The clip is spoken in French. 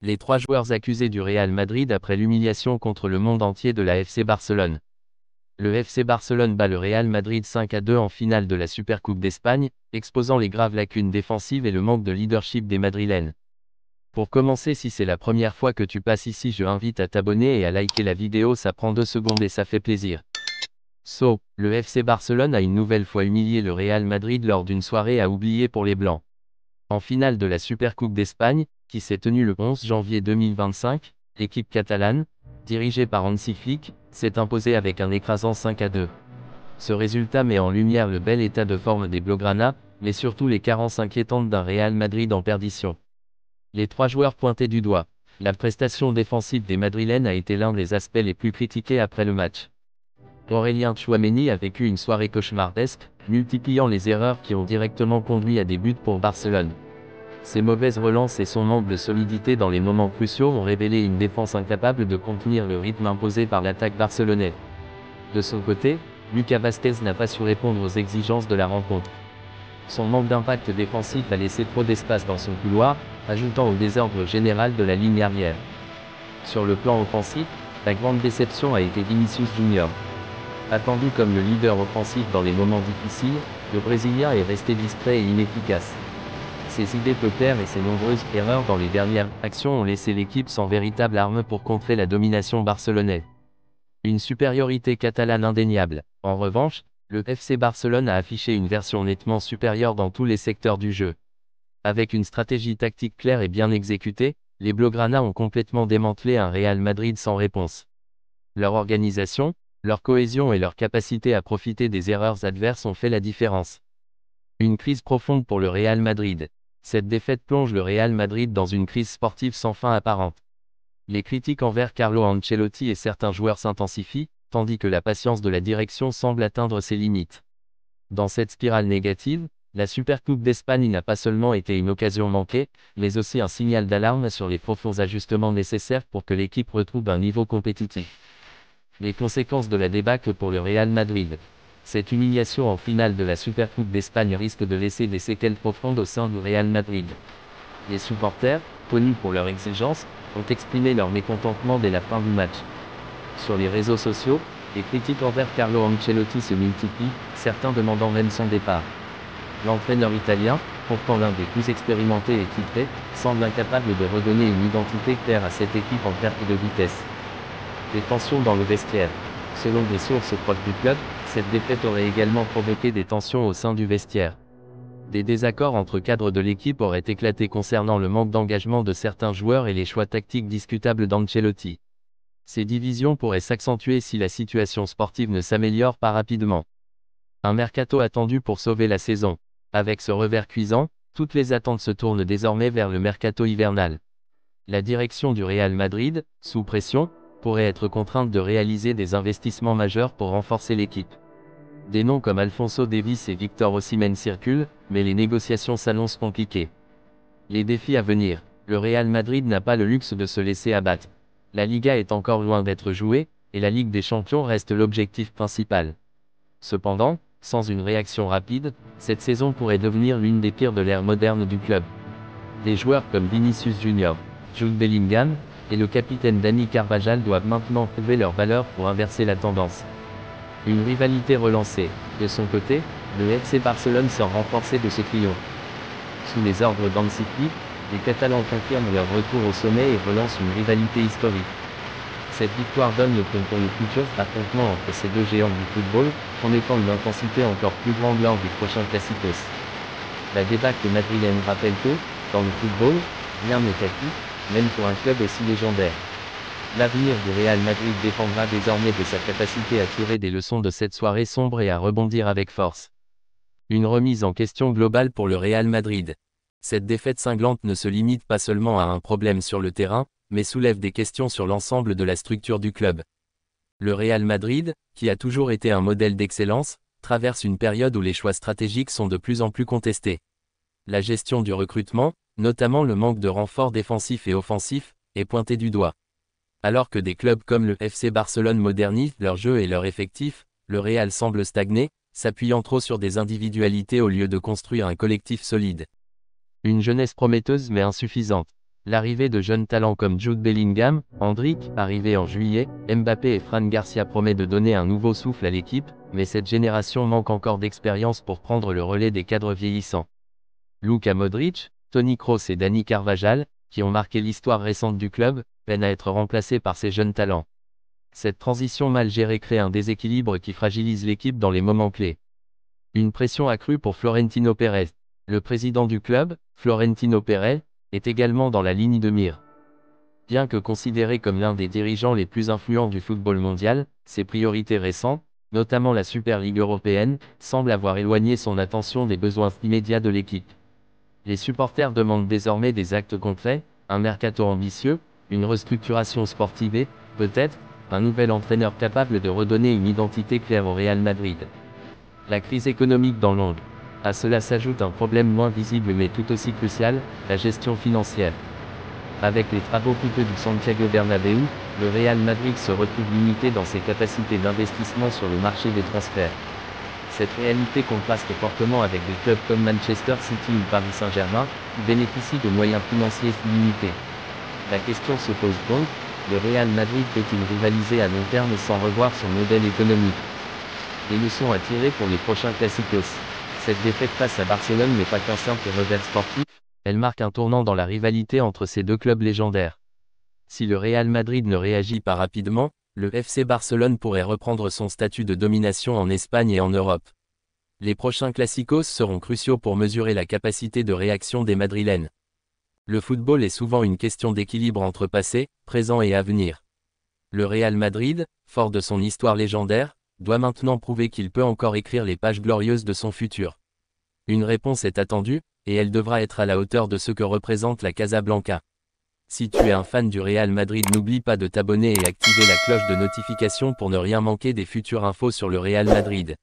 Les 3 joueurs accusés du Real Madrid après l'humiliation contre le monde entier de la FC Barcelone. Le FC Barcelone bat le Real Madrid 5-2 en finale de la Supercoupe d'Espagne, exposant les graves lacunes défensives et le manque de leadership des Madrilènes. Pour commencer, si c'est la première fois que tu passes ici, je invite à t'abonner et à liker la vidéo, ça prend 2 secondes et ça fait plaisir. Le FC Barcelone a une nouvelle fois humilié le Real Madrid lors d'une soirée à oublier pour les Blancs. En finale de la Supercoupe d'Espagne, qui s'est tenue le 11 janvier 2025, l'équipe catalane, dirigée par Hansi Flick, s'est imposée avec un écrasant 5-2. Ce résultat met en lumière le bel état de forme des Blaugrana, mais surtout les carences inquiétantes d'un Real Madrid en perdition. Les 3 joueurs pointés du doigt. La prestation défensive des Madrilènes a été l'un des aspects les plus critiqués après le match. Aurélien Tchouaméni a vécu une soirée cauchemardesque, multipliant les erreurs qui ont directement conduit à des buts pour Barcelone. Ses mauvaises relances et son manque de solidité dans les moments cruciaux ont révélé une défense incapable de contenir le rythme imposé par l'attaque barcelonaise. De son côté, Lucas Vázquez n'a pas su répondre aux exigences de la rencontre. Son manque d'impact défensif a laissé trop d'espace dans son couloir, ajoutant au désordre général de la ligne arrière. Sur le plan offensif, la grande déception a été Vinicius Junior. Attendu comme le leader offensif dans les moments difficiles, le Brésilien est resté distrait et inefficace. Ses idées peu claires et ses nombreuses erreurs dans les dernières actions ont laissé l'équipe sans véritable arme pour contrer la domination barcelonaise. Une supériorité catalane indéniable. En revanche, le FC Barcelone a affiché une version nettement supérieure dans tous les secteurs du jeu. Avec une stratégie tactique claire et bien exécutée, les Blaugrana ont complètement démantelé un Real Madrid sans réponse. Leur organisation, leur cohésion et leur capacité à profiter des erreurs adverses ont fait la différence. Une crise profonde pour le Real Madrid. Cette défaite plonge le Real Madrid dans une crise sportive sans fin apparente. Les critiques envers Carlo Ancelotti et certains joueurs s'intensifient, tandis que la patience de la direction semble atteindre ses limites. Dans cette spirale négative, la Supercoupe d'Espagne n'a pas seulement été une occasion manquée, mais aussi un signal d'alarme sur les profonds ajustements nécessaires pour que l'équipe retrouve un niveau compétitif. Les conséquences de la débâcle pour le Real Madrid. Cette humiliation en finale de la Supercoupe d'Espagne risque de laisser des séquelles profondes au sein du Real Madrid. Les supporters, connus pour leur exigence, ont exprimé leur mécontentement dès la fin du match. Sur les réseaux sociaux, les critiques envers Carlo Ancelotti se multiplient, certains demandant même son départ. L'entraîneur italien, pourtant l'un des plus expérimentés et titrés, semble incapable de redonner une identité claire à cette équipe en perte de vitesse. Des tensions dans le vestiaire. Selon des sources proches du club, cette défaite aurait également provoqué des tensions au sein du vestiaire. Des désaccords entre cadres de l'équipe auraient éclaté concernant le manque d'engagement de certains joueurs et les choix tactiques discutables d'Ancelotti. Ces divisions pourraient s'accentuer si la situation sportive ne s'améliore pas rapidement. Un mercato attendu pour sauver la saison. Avec ce revers cuisant, toutes les attentes se tournent désormais vers le mercato hivernal. La direction du Real Madrid, sous pression, pourrait être contrainte de réaliser des investissements majeurs pour renforcer l'équipe. Des noms comme Alphonso Davies et Victor Osimhen circulent, mais les négociations s'annoncent compliquées. Les défis à venir. Le Real Madrid n'a pas le luxe de se laisser abattre. La Liga est encore loin d'être jouée, et la Ligue des Champions reste l'objectif principal. Cependant, sans une réaction rapide, cette saison pourrait devenir l'une des pires de l'ère moderne du club. Des joueurs comme Vinicius Junior, Jude Bellingham, et le capitaine Dani Carvajal doivent maintenant prouver leur valeur pour inverser la tendance. Une rivalité relancée. De son côté, le FC Barcelone sort renforcé de ce triomphe. Sous les ordres d'Hansi Flick, les Catalans confirment leur retour au sommet et relancent une rivalité historique. Cette victoire donne le ton pour le futur affrontement entre ces deux géants du football, promettant une intensité encore plus grande lors des prochains Clásicos. La débâcle madrilène rappelle que, dans le football, rien n'est acquis, même pour un club aussi légendaire. L'avenir du Real Madrid dépendra désormais de sa capacité à tirer des leçons de cette soirée sombre et à rebondir avec force. Une remise en question globale pour le Real Madrid. Cette défaite cinglante ne se limite pas seulement à un problème sur le terrain, mais soulève des questions sur l'ensemble de la structure du club. Le Real Madrid, qui a toujours été un modèle d'excellence, traverse une période où les choix stratégiques sont de plus en plus contestés. La gestion du recrutement, notamment le manque de renforts défensifs et offensifs, est pointée du doigt. Alors que des clubs comme le FC Barcelone modernisent leur jeu et leur effectif, le Real semble stagner, s'appuyant trop sur des individualités au lieu de construire un collectif solide. Une jeunesse prometteuse mais insuffisante. L'arrivée de jeunes talents comme Jude Bellingham, Endrick, arrivé en juillet, Mbappé et Fran Garcia promet de donner un nouveau souffle à l'équipe, mais cette génération manque encore d'expérience pour prendre le relais des cadres vieillissants. Luka Modric, Toni Kroos et Dani Carvajal, qui ont marqué l'histoire récente du club, peinent à être remplacés par ces jeunes talents. Cette transition mal gérée crée un déséquilibre qui fragilise l'équipe dans les moments clés. Une pression accrue pour Florentino Pérez. Le président du club, Florentino Pérez, est également dans la ligne de mire. Bien que considéré comme l'un des dirigeants les plus influents du football mondial, ses priorités récentes, notamment la Super Ligue européenne, semblent avoir éloigné son attention des besoins immédiats de l'équipe. Les supporters demandent désormais des actes concrets, un mercato ambitieux, une restructuration sportive et, peut-être, un nouvel entraîneur capable de redonner une identité claire au Real Madrid. La crise économique dans l'ombre. À cela s'ajoute un problème moins visible mais tout aussi crucial, la gestion financière. Avec les travaux coûteux du Santiago Bernabéu, le Real Madrid se retrouve limité dans ses capacités d'investissement sur le marché des transferts. Cette réalité contraste fortement avec des clubs comme Manchester City ou Paris Saint-Germain, qui bénéficient de moyens financiers limités. La question se pose donc, le Real Madrid peut-il rivaliser à long terme sans revoir son modèle économique? Les leçons à tirer pour les prochains Classicos. Cette défaite face à Barcelone n'est pas qu'un simple revers sportif, elle marque un tournant dans la rivalité entre ces deux clubs légendaires. Si le Real Madrid ne réagit pas rapidement, le FC Barcelone pourrait reprendre son statut de domination en Espagne et en Europe. Les prochains Classicos seront cruciaux pour mesurer la capacité de réaction des Madrilènes. Le football est souvent une question d'équilibre entre passé, présent et avenir. Le Real Madrid, fort de son histoire légendaire, doit maintenant prouver qu'il peut encore écrire les pages glorieuses de son futur. Une réponse est attendue, et elle devra être à la hauteur de ce que représente la Casablanca. Si tu es un fan du Real Madrid, n'oublie pas de t'abonner et activer la cloche de notification pour ne rien manquer des futures infos sur le Real Madrid.